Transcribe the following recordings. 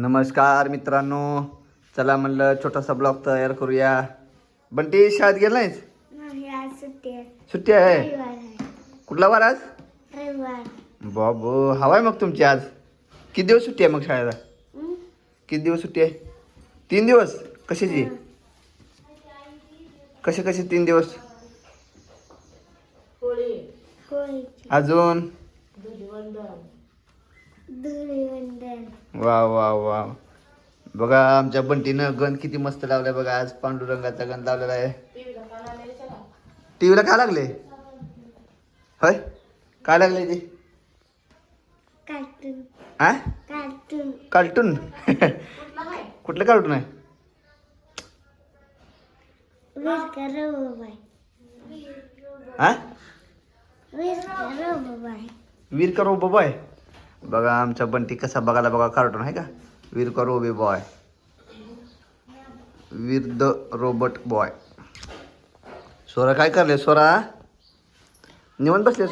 नमस्कार मित्रांनो, चला म्हणलं छोटासा ब्लॉग तयार करूया. बंटी शाळेत गेला नाहीस? नाही, आज सुट्टी आहे. सुट्टी आहे. रविवार आहे. कुठला वार आज? रविवार. बाबू हवाय मग तुमची आज. किती दिवस सुट्टी आहे मग शाळेला? हं? किती दिवस सुट्टी आहे? 3 दिवस. कशाची? कसे 3 दिवस? होळीची. अजून धुळीवंदन. वा वा वा. बघा आमच्या बंटीनं गण किती मस्त लावलाय बघा. आज पांडुरंगाचा गण लावलेला आहे. टीव्हीला काय लागले? होय, काय लागले ते? कार्टून. हा, कार्टून. कार्टून. कुठलं कार्टून आहे? विरका रोबाबाई. हा, विरका रोबाबाई. वीर करो बॉय. बघा आमचा बंटी कसा बघायला बघा कार्टून आहे का. वीर करो बे boy, Veer the robot boy. Swara काय करले? स्वरा निवांत बसले.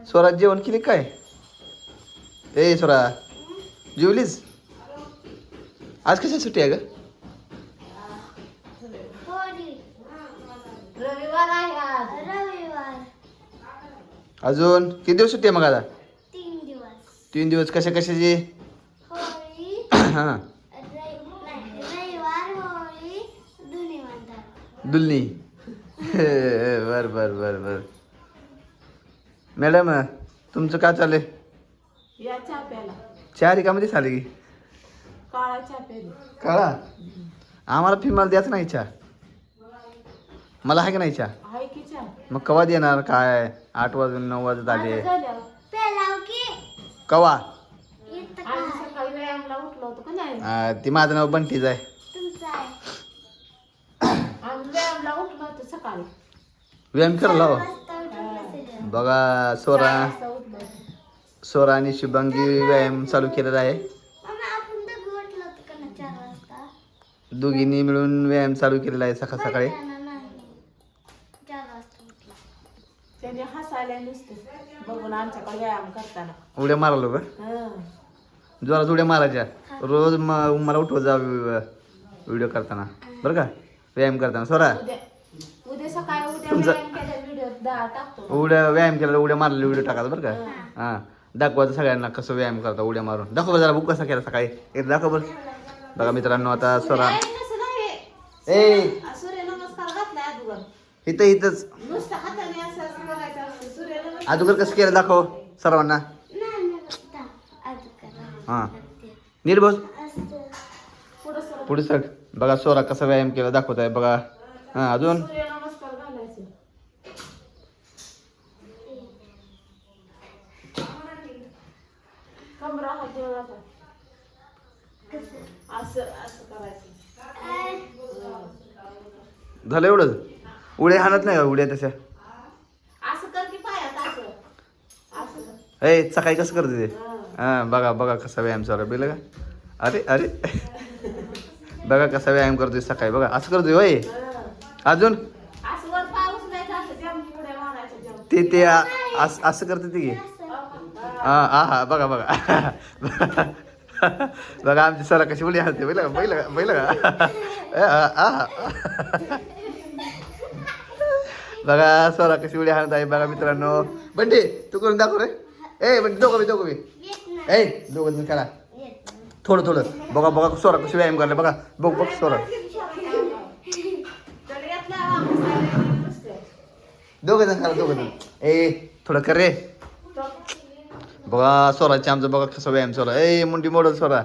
स्वरा जेवण केले काय? ए स्वरा, जेवलीस? आज कशी सुट्टी आहे ग? होळी. रविवार आहे आज. रविवार. अजून किती दिवस सुट्टी आहे मग आता? 3 दिवस. 3 दिवस. कशाची? होळी. हां, रविवार, होळी, धुळीवंदन. दुलनी. बर बर बर बर. मॅडम तुमचं काय चाललंय? या चहा प्याला. चहा रिकामध्ये चालली की? काळा चहा प्याला. काळा? आम्हाला फिमाला द्याच नाही चहा. मला आहे की नाही चहा? आहे की चहा? मग कवा देणार काय? 8 वाजून 9 वाजत आले. माझं झालं. पेलाव की. कवा? इथं आम्ही काय? सकाळी व्यायामला उठलो होतो का नाही? ती माझं नाव बंटीच आहे. तुमचं आहे. आम्ही व्यायामला उठलो होतो सकाळी. व्यायाम करायला लावा. 4 वाजता उठून बसायचं. बघा स्वरा 4 वाजता उठलो होतो. स्वरा आणि शुभांगी व्यायाम चालू केलेला आहे. मम्मी, आपण दोघं उठलो होतो का ना 4 वाजता? दोघींनी मिळून व्यायाम चालू केलेला आहे सकाळ सकाळी. बरं नाही. 4 वाजता उठलो. त्याने हसायला नुसतं बघून आमच्याकडे व्यायाम करताना. उड्या मारालो का? हं. जोरात उड्या मारायच्या. रोज मला उठवत जा व्हिडिओ करताना बरं का, व्यायाम करताना. स्वरा उद्या सकाळी तुमचं- व्यायाम केल्या व्हिडिओ टाकतो. उड्या व्यायाम केला, उड्या मारलेला व्हिडिओ टाकायचा बरं का. हां, दाखवायचं सगळ्यांना कसं व्यायाम करता उड्या मारून. दाखव बरं जरा बुक कसा केला सकाळी. एक दाखव बरं. बघा मित्रांनो आता स्वरा नाही, तसं नाही. ए सूर्यनमस्कार घातलाय अगोदर. इथंच नुसतं हाताने असं असं करायचं असतं. सूर्यनमस्कार. अगोदर कसं केलं दाखव सर्वांना. नाही, मी बघता. आज करा. हां, नीट बस. असं. पुढं सरक. पुढे सर. बघा स्वरा कसा व्यायाम केला दाखवत आहे बघा. हां, अजून सूर्यनमस्कार घालायचं. कमरा हात देवाचा. असं असं करायचं. झालं एवढंच. उड्या हाणत नाही का उड्या तशा? असं कर की पायात असं. असं कर. ए सकाळी कसं करते ते? हां, बघा बघा कसा व्यायाम चालू आहे बघा. अरे अरे बघा कसा व्यायाम करतोय सकाळी. बघा असं करतोय होय. अजून असं वर पाय उचलायचं असं जमकी उड्या मारायच्या जम. ते असं करते ती की. हां हां बघा बघा. बघा आमची सरा कशी उडी हाणते पहिलं का पहिलं का पहिलं का. बघा स्वरा कशी उडी हाणत आहे बघा मित्रांनो. बंटी तू करून दाखव रे. ए बंटी दोघं बी. येत नाही. ए दोघं जण करा येत नाही. थोडं. बघा बघा स्वरा कशी व्यायाम करले बघा. बघ स्वरा. तर यातला हसायला नुसतं. दोघं जण. ए थोडं कर रे. बघा स्वराचे आमचं बघा कसं व्यायाम स्वरा. ए मुंडी मोडल स्वरा. अरे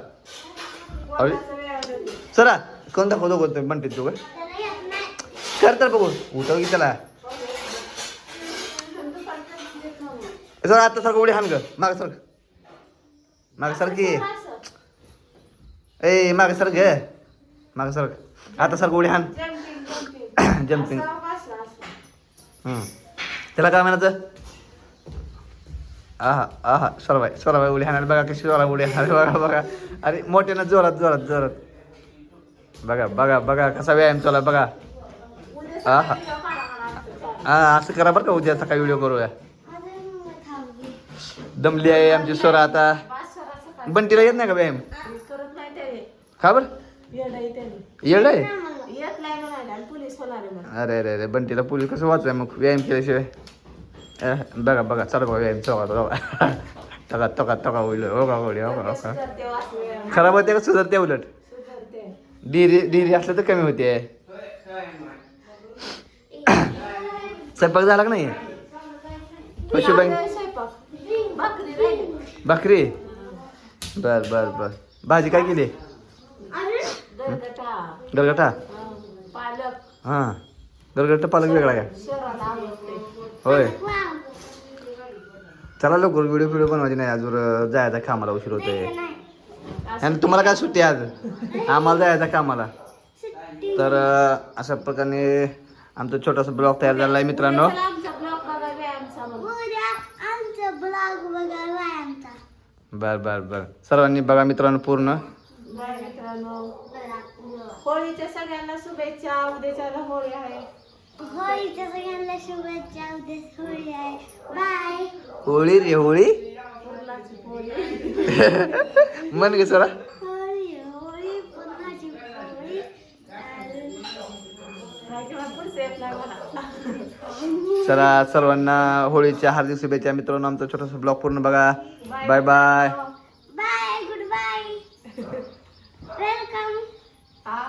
पोटाचा व्यायाम होतो. स्वरा कोण दाखव दोघं बंटी दोघं त्याला येत नाही. कर तर बघू. उठव की त्याला. सर आता सारखं उडी हाण ग. माग सर की. ए माग सर ग. माग सर. आता सारखं उडी हाण. जम्पिंग. असं असं. त्याला काय म्हणायचं? आहा स्वराबाई उडी हाणायला बघा कशी स्वरा उडी हाणायला बघा. अरे मोठ्यानं जोरात. बघा कसा व्यायाम चालू आहे बघा. आहा हां असं करा बरं का. उद्या सकाळी व्हिडिओ करूया. अजून थांबली. दमली आहे आमची स्वरा आता. बंटीला येत नाही का व्यायाम करत नाही त्याने का बरं येडाई त्याने येड आहे येत नाही म्हणायला आणि पोलीस होणार आहे म्हणा अरे अरे अरे बंटीला पोलीस कसं वाचवाय मग व्यायाम केल्याशिवाय बघा बघा चला बघा व्यायाम चौका बघा टका टका टका होईल हो का होईल हो का सुधारते वाचले खराब होते का सुधारते उलट सुधारते डिरी असलं तर कमी होते स्वयंपाक झाला का नाही पशुबाई स्वयंपाक भाकरी राहिली भाकरी बर बर बर भाजी काय केली गरगटा गरगटा पालक हां गरगटा पालक वेगळा काय शहराला आवडते होय चला लवकर व्हिडिओ बनवायची नाही अजून जायचा कामाला उशीर होतोय आणि तुम्हाला काय सुट्टी आज आम्हाला जायचं कामाला तर अशा प्रकारे आमचा छोटासा ब्लॉग तयार झाला आहे मित्रांनो चला आमचा ब्लॉग बघा व्यायामचा मग. उद्या आमचा ब्लॉग बघा व्यायामचा. बर बर बर सर्वांनी बघा मित्रांनो पूर्ण बाय मित्रांनो होळीच्या सगळ्यांना शुभेच्छा उद्याच्याला होळी आहे होळीच्या सगळ्यांना शुभेच्छा. उद्या होळी आहे. बाय. होळी रे होळी पूर्णाची होळी मन गे सोरा होळी होळी पुन्हाची होळी. काय किंवा पुढचं येत नाही मला चला सर्वांना होळीच्या हार्दिक शुभेच्छा मित्रांनो आमचा छोटासा ब्लॉग पूर्ण बघा bye bye bye. Good bye. Welcome. हा